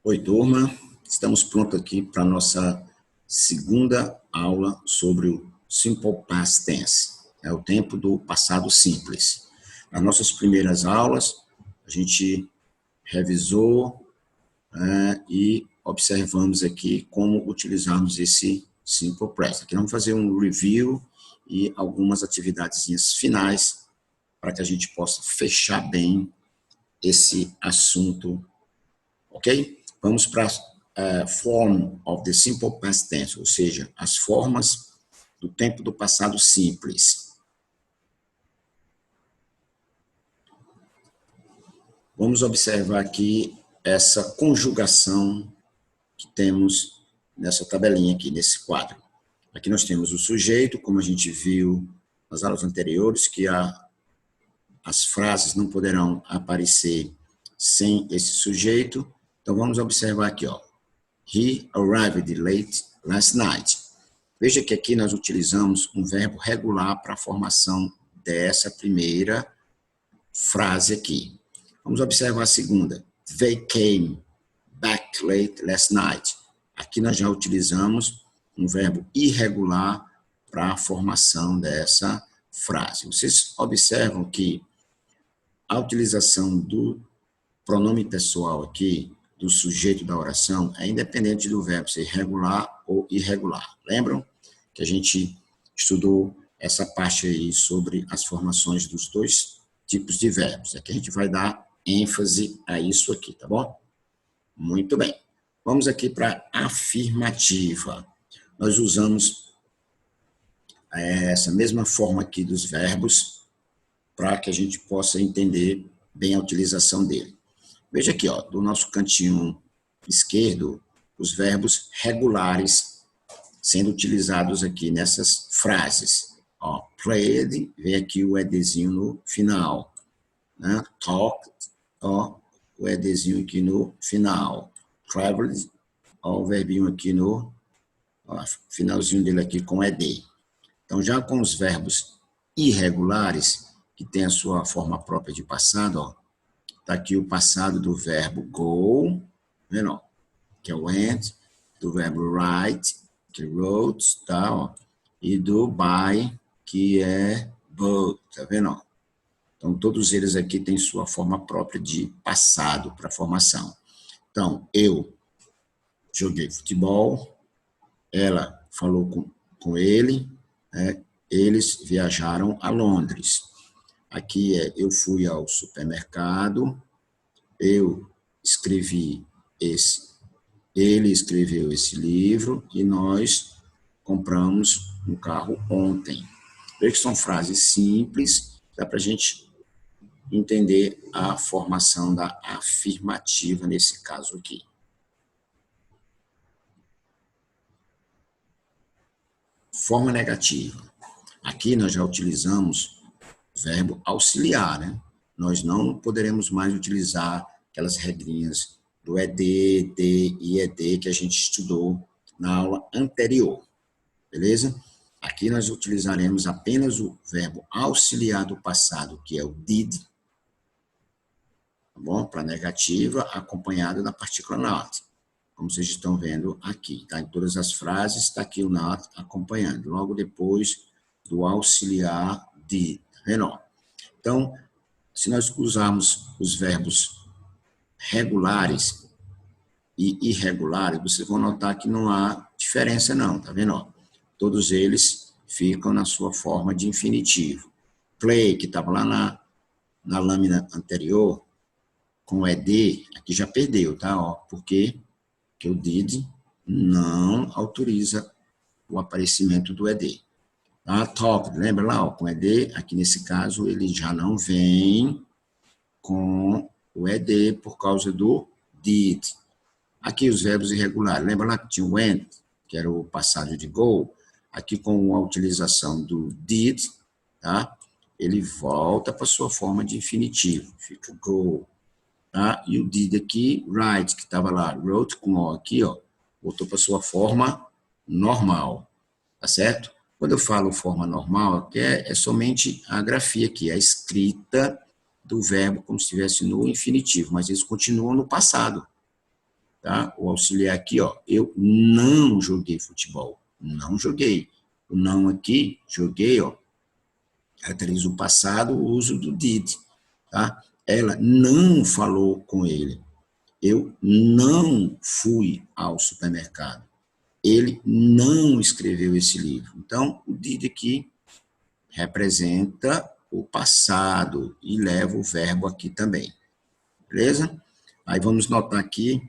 Oi, turma. Estamos prontos aqui para a nossa segunda aula sobre o Simple Past Tense. É o tempo do passado simples. Nas nossas primeiras aulas, a gente revisou e observamos aqui como utilizarmos esse Simple Past. Aqui vamos fazer um review e algumas atividades finais para que a gente possa fechar bem esse assunto, ok? Vamos para a form of the simple past tense, ou seja, as formas do tempo do passado simples. Vamos observar aqui essa conjugação que temos nessa tabelinha aqui, nesse quadro. Aqui nós temos o sujeito, como a gente viu nas aulas anteriores, que as frases não poderão aparecer sem esse sujeito. Então vamos observar aqui, ó. He arrived late last night. Veja que aqui nós utilizamos um verbo regular para a formação dessa primeira frase aqui. Vamos observar a segunda. They came back late last night. Aqui nós já utilizamos um verbo irregular para a formação dessa frase. Vocês observam que a utilização do pronome pessoal aqui, do sujeito da oração, é independente do verbo ser regular ou irregular. Lembram que a gente estudou essa parte aí sobre as formações dos dois tipos de verbos? Aqui a gente vai dar ênfase a isso aqui, tá bom? Muito bem. Vamos aqui para a afirmativa. Nós usamos essa mesma forma aqui dos verbos para que a gente possa entender bem a utilização dele. Veja aqui, ó, do nosso cantinho esquerdo, os verbos regulares sendo utilizados aqui nessas frases. Ó, played, vem aqui o edzinho no final. Né? Talked, ó, o edzinho aqui no final. Traveled, ó, o verbinho aqui no ó, finalzinho dele aqui com ed. Então, já com os verbos irregulares, que tem a sua forma própria de passado, ó, está aqui o passado do verbo go, vendo? Que é went, do verbo write, que é wrote, tá? Ó, e do buy, que é bought, tá vendo? Então, todos eles aqui têm sua forma própria de passado para formação. Então, eu joguei futebol, ela falou com ele, né? Eles viajaram a Londres. Aqui eu fui ao supermercado, eu escrevi ele escreveu esse livro e nós compramos um carro ontem. Veja que são frases simples, dá para a gente entender a formação da afirmativa nesse caso aqui. Forma negativa. Aqui nós já utilizamos verbo auxiliar, né? Nós não poderemos mais utilizar aquelas regrinhas do ED, D e ED que a gente estudou na aula anterior, beleza? Aqui nós utilizaremos apenas o verbo auxiliar do passado, que é o did, tá bom? Para negativa, acompanhado da partícula not, como vocês estão vendo aqui, tá? Em todas as frases está aqui o not acompanhando, logo depois do auxiliar did. Então, se nós usarmos os verbos regulares e irregulares, vocês vão notar que não há diferença não, tá vendo? Todos eles ficam na sua forma de infinitivo. Play, que estava lá na lâmina anterior, com ed, aqui já perdeu, tá? Ó, porque o did não autoriza o aparecimento do ed. Talk, lembra lá, ó, com ed, aqui nesse caso ele já não vem com o ed por causa do did. Aqui os verbos irregulares, lembra lá que tinha o went, que era o passado de go, aqui com a utilização do did, tá? Ele volta para sua forma de infinitivo, fica go, tá? E o did aqui, write, que estava lá, wrote com o aqui, ó, voltou para sua forma normal, tá certo? Quando eu falo forma normal, é somente a grafia aqui, a escrita do verbo como se estivesse no infinitivo, mas eles continuam no passado. tá? O auxiliar aqui, ó, eu não joguei futebol. Não joguei. O não aqui, joguei, ó, caracteriza o passado, o uso do did, tá? Ela não falou com ele. Eu não fui ao supermercado. Ele não escreveu esse livro. Então, o did aqui representa o passado e leva o verbo aqui também. Beleza? Aí vamos notar aqui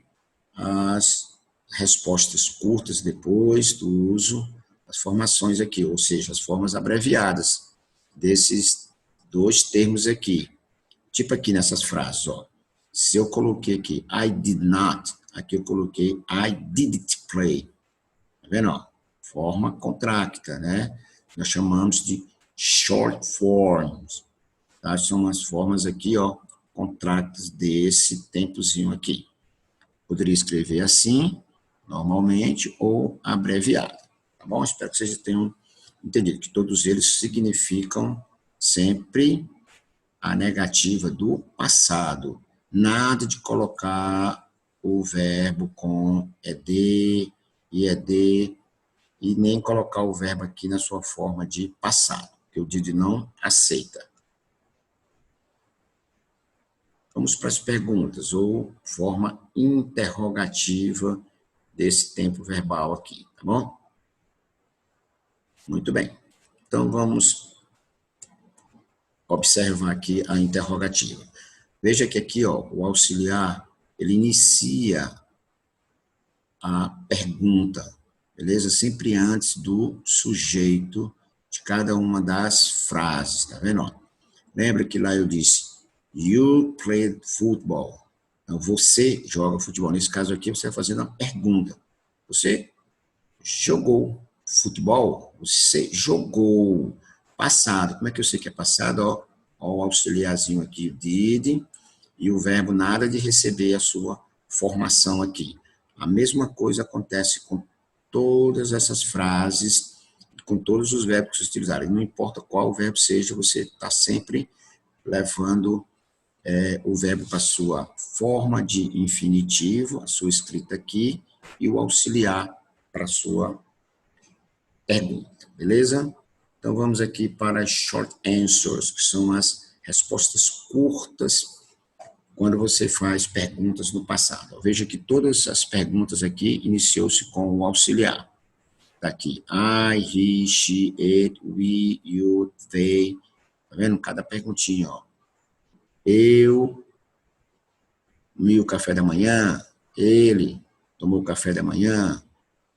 as respostas curtas depois do uso das formações aqui, ou seja, as formas abreviadas desses dois termos aqui. Tipo aqui nessas frases, ó. Se eu coloquei aqui I did not, aqui eu coloquei I didn't play. Tá vendo, ó? Forma contracta, né? Nós chamamos de short forms. Tá? São as formas aqui, ó, contractas desse tempozinho aqui. Poderia escrever assim, normalmente, ou abreviado. Tá bom? Espero que vocês tenham entendido que todos eles significam sempre a negativa do passado. Nada de colocar o verbo com ed e ed, e nem colocar o verbo aqui na sua forma de passado, que o did não aceita. Vamos para as perguntas, ou forma interrogativa desse tempo verbal aqui, tá bom? Muito bem. Então, vamos observar aqui a interrogativa. Veja que aqui, ó, o auxiliar, ele inicia a pergunta, beleza? Sempre antes do sujeito de cada uma das frases, tá vendo? Ó? Lembra que lá eu disse, you played football. Então, você joga futebol. Nesse caso aqui, você vai fazendo uma pergunta. Você jogou futebol? Você jogou passado. Como é que eu sei que é passado? Ó, ó o auxiliarzinho aqui, did, e o verbo nada de receber a sua formação aqui. A mesma coisa acontece com todas essas frases, com todos os verbos que vocês utilizarem. Não importa qual verbo seja, você está sempre levando o verbo para a sua forma de infinitivo, a sua escrita aqui, e o auxiliar para a sua pergunta, beleza? Então, vamos aqui para as short answers, que são as respostas curtas quando você faz perguntas no passado. Veja que todas as perguntas aqui iniciou-se com o auxiliar. Está aqui, I, he, she, it, we, you, they. Tá vendo? Cada perguntinha, ó. Eu comi o café da manhã, ele tomou o café da manhã.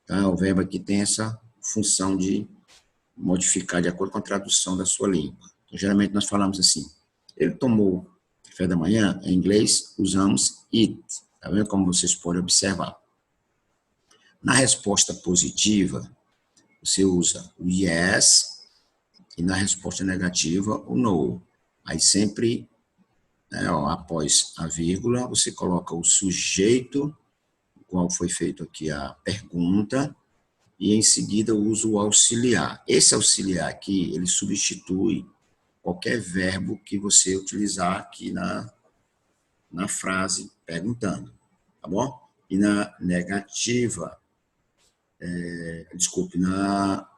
Tá? O verbo aqui tem essa função de modificar de acordo com a tradução da sua língua. Então, geralmente nós falamos assim, ele tomou café da manhã, em inglês usamos it. Tá vendo como vocês podem observar? Na resposta positiva, você usa o yes, e na resposta negativa, o no. Aí sempre, né, ó, após a vírgula, você coloca o sujeito, qual foi feito aqui a pergunta, e em seguida usa o auxiliar. Esse auxiliar aqui, ele substitui qualquer verbo que você utilizar aqui na frase perguntando, tá bom? E na negativa, na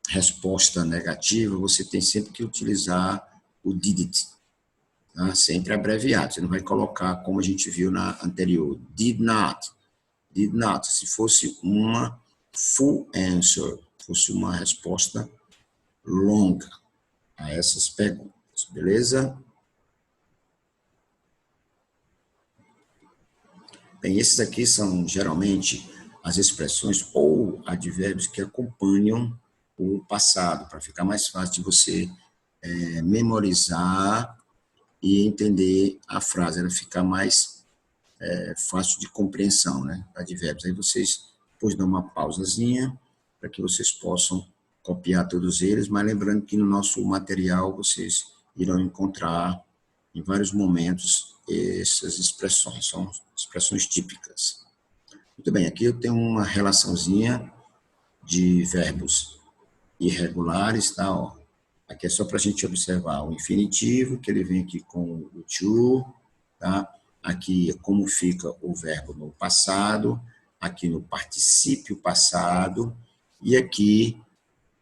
resposta negativa, você tem sempre que utilizar o didn't, tá? Sempre abreviado. Você não vai colocar, como a gente viu na anterior, did not. Did not. Se fosse uma full answer, fosse uma resposta longa a essas perguntas, beleza? Bem, esses aqui são geralmente as expressões ou advérbios que acompanham o passado, para ficar mais fácil de você memorizar e entender a frase, ela ficar mais fácil de compreensão, né? Advérbios. Aí vocês depois dão uma pausazinha para que vocês possam copiar todos eles, mas lembrando que no nosso material vocês irão encontrar em vários momentos essas expressões, são expressões típicas. Muito bem, aqui eu tenho uma relaçãozinha de verbos irregulares, tá? Ó. Aqui é só para a gente observar o infinitivo, que ele vem aqui com o to, tá? aqui como fica o verbo no passado, aqui no particípio passado e aqui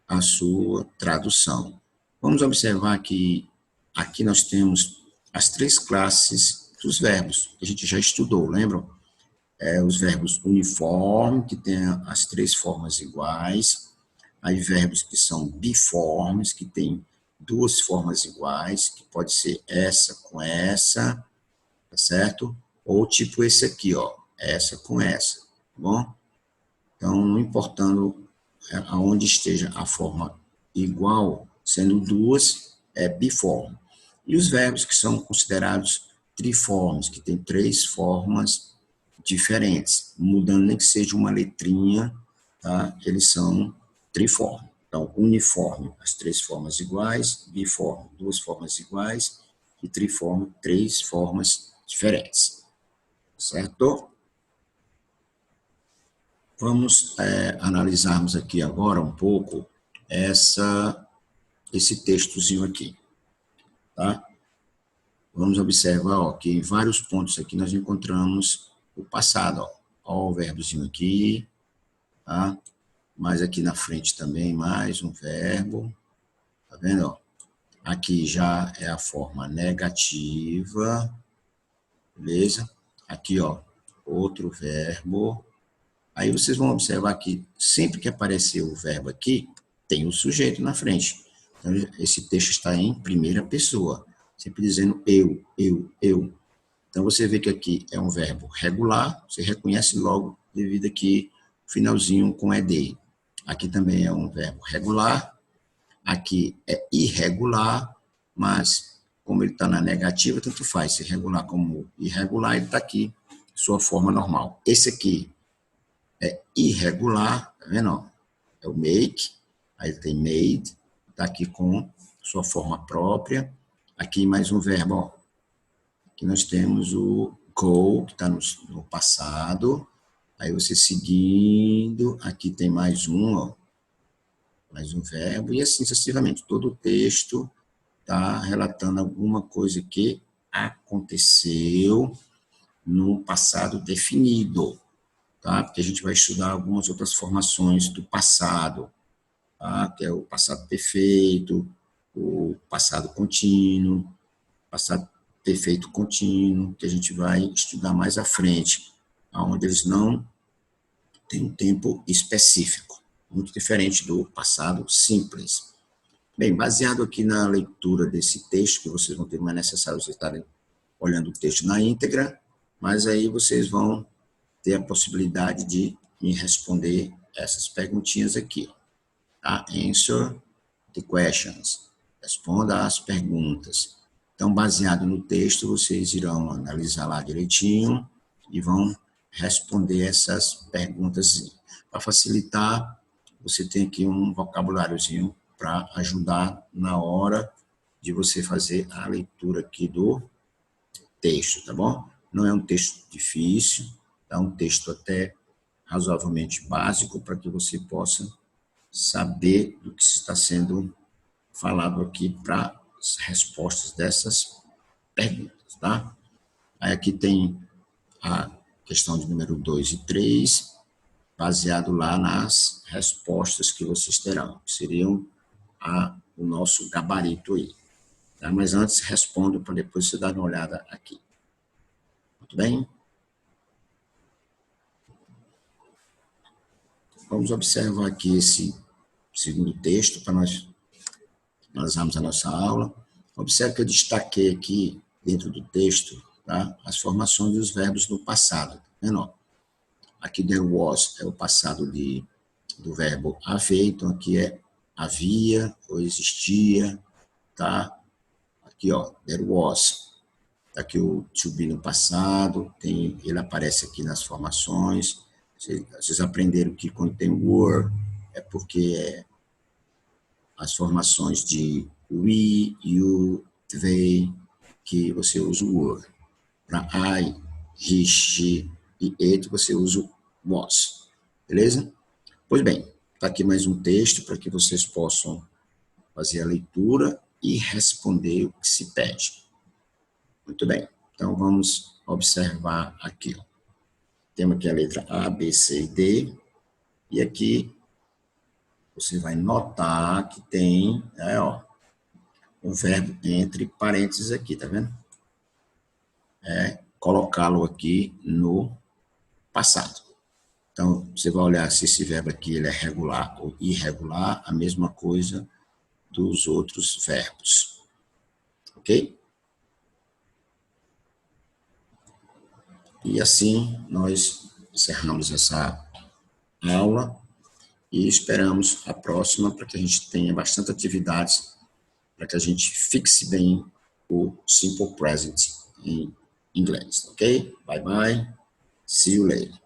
a sua tradução. Vamos observar que aqui nós temos as 3 classes dos verbos, que a gente já estudou, lembram? Os verbos uniforme, que tem as 3 formas iguais, aí verbos que são biformes, que tem 2 formas iguais, que pode ser essa com essa, tá certo? Ou tipo esse aqui, ó, essa com essa, tá bom? Então, não importando aonde esteja a forma igual, sendo 2, é biforme. E os verbos que são considerados triformes, que tem 3 formas diferentes, mudando nem que seja uma letrinha, tá? Eles são triformes. Então, uniforme, as 3 formas iguais, biforme, 2 formas iguais, e triforme, 3 formas diferentes. Certo? Vamos analisarmos aqui agora um pouco esse textozinho aqui, tá? Vamos observar, ó, que em vários pontos aqui nós encontramos o passado, ó. Ó o verbozinho aqui, tá? Mas aqui na frente também mais um verbo, tá vendo, ó? Aqui já é a forma negativa, beleza? Aqui, ó, outro verbo. Aí vocês vão observar que sempre que aparecer o verbo aqui, tem o sujeito na frente. Então, esse texto está em primeira pessoa, sempre dizendo eu, eu, eu. Então, você vê que aqui é um verbo regular, você reconhece logo devido aqui finalzinho com ed. Aqui também é um verbo regular, aqui é irregular, mas como ele está na negativa, tanto faz, se regular como irregular, ele está aqui, sua forma normal. Esse aqui é irregular, tá vendo? É o make, aí tem made, está aqui com sua forma própria. Aqui mais um verbo, ó. Aqui nós temos o go, que está no passado. Aí você seguindo, aqui tem mais um, ó, mais um verbo, e assim sucessivamente. Todo o texto está relatando alguma coisa que aconteceu no passado definido. Tá? Porque a gente vai estudar algumas outras formações do passado, tá? Que é o passado perfeito, o passado contínuo, passado perfeito contínuo, que a gente vai estudar mais à frente, onde eles não têm um tempo específico, muito diferente do passado simples. Bem, baseado aqui na leitura desse texto, que vocês vão ter, não é necessário vocês estarem olhando o texto na íntegra, mas aí vocês vão ter a possibilidade de me responder essas perguntinhas aqui. Tá? Answer the questions. Responda as perguntas. Então, baseado no texto, vocês irão analisar lá direitinho e vão responder essas perguntas. Para facilitar, você tem aqui um vocabuláriozinho para ajudar na hora de você fazer a leitura aqui do texto, tá bom? Não é um texto difícil, é um texto até razoavelmente básico para que você possa saber do que está sendo falado aqui para as respostas dessas perguntas, tá? Aí aqui tem a questão de número 2 e 3, baseado lá nas respostas que vocês terão, que seriam o nosso gabarito aí. Tá? Mas antes, respondo para depois você dar uma olhada aqui. Muito bem? Vamos observar aqui esse segundo texto para nós analisarmos a nossa aula. Observe que eu destaquei aqui, dentro do texto, tá, as formações dos verbos no passado. Tá vendo? Aqui there was é o passado do verbo haver, então aqui é havia ou existia, tá? Aqui, ó, there was. Aqui o to be no passado, ele aparece aqui nas formações. Vocês aprenderam que quando tem were, é porque as formações de we, you, they, que você usa o were. Para I, he, she e it, você usa o was. Beleza? Pois bem, está aqui mais um texto para que vocês possam fazer a leitura e responder o que se pede. Muito bem. Então, vamos observar aqui. Ó. Temos aqui a letra A, B, C e D. E aqui, você vai notar que tem um verbo entre parênteses aqui, tá vendo? Colocá-lo aqui no passado. Então, você vai olhar se esse verbo aqui ele é regular ou irregular, a mesma coisa dos outros verbos. Ok? E assim nós encerramos essa aula e esperamos a próxima para que a gente tenha bastante atividades, para que a gente fixe bem o Simple Present em inglês. Ok? Bye, bye. See you later.